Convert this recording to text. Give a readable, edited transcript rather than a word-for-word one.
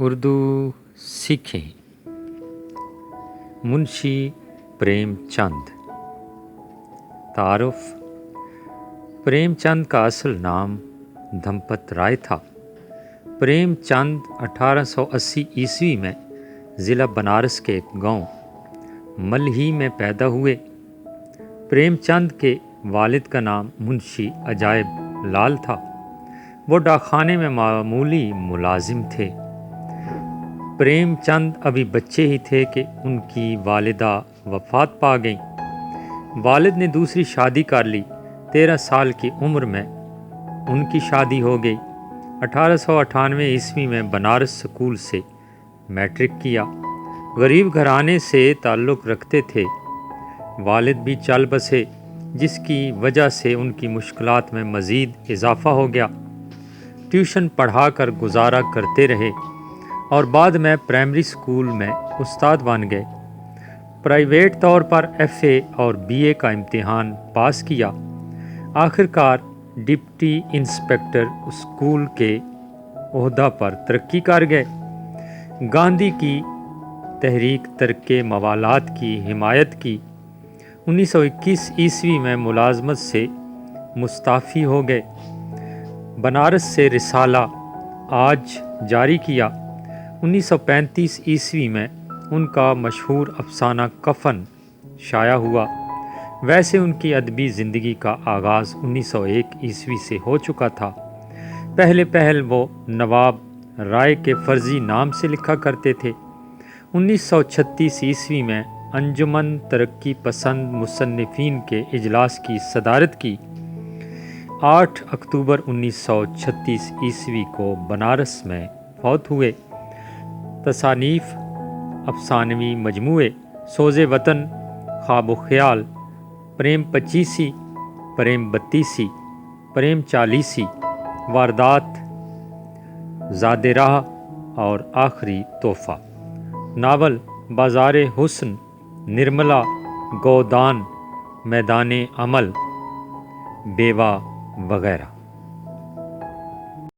اردو سیکھیں۔ منشی پریم چند۔ تعارف: پریم چند کا اصل نام دھمپت رائے تھا۔ پریم چند 1880 عیسوی میں ضلع بنارس کے ایک گاؤں ملہی میں پیدا ہوئے۔ پریم چند کے والد کا نام منشی عجائب لال تھا۔ وہ ڈاکخانے میں معمولی ملازم تھے۔ پریم چند ابھی بچے ہی تھے کہ ان کی والدہ وفات پا گئیں۔ والد نے دوسری شادی کر لی۔ 13 سال کی عمر میں ان کی شادی ہو گئی۔ 1898 عیسوی میں بنارس سکول سے میٹرک کیا۔ غریب گھرانے سے تعلق رکھتے تھے۔ والد بھی چل بسے، جس کی وجہ سے ان کی مشکلات میں مزید اضافہ ہو گیا۔ ٹیوشن پڑھا کر گزارا کرتے رہے اور بعد میں پرائمری سکول میں استاد بن گئے۔ پرائیویٹ طور پر FA اور BA کا امتحان پاس کیا۔ آخر کار ڈپٹی انسپکٹر اسکول کے عہدہ پر ترقی کر گئے۔ گاندھی کی تحریک ترک موالات کی حمایت کی۔ 1921 عیسوی میں ملازمت سے مستعفی ہو گئے۔ بنارس سے رسالہ آج جاری کیا۔ 1935 عیسوی میں ان کا مشہور افسانہ کفن شائع ہوا۔ ویسے ان کی ادبی زندگی کا آغاز 1901 عیسوی سے ہو چکا تھا۔ پہل وہ نواب رائے کے فرضی نام سے لکھا کرتے تھے۔ 1936 عیسوی میں انجمن ترقی پسند مصنفین کے اجلاس کی صدارت کی۔ 8 اکتوبر 1936 عیسوی کو بنارس میں فوت ہوئے۔ تصانیف: افسانوی مجموعے: سوز وطن، خواب و خیال، پریم پچیسی، پریم بتیسی، پریم چالیسی، واردات، زاد راہ اور آخری تحفہ۔ ناول: بازار حسن، نرملا، گودان، میدان عمل، بیوہ وغیرہ۔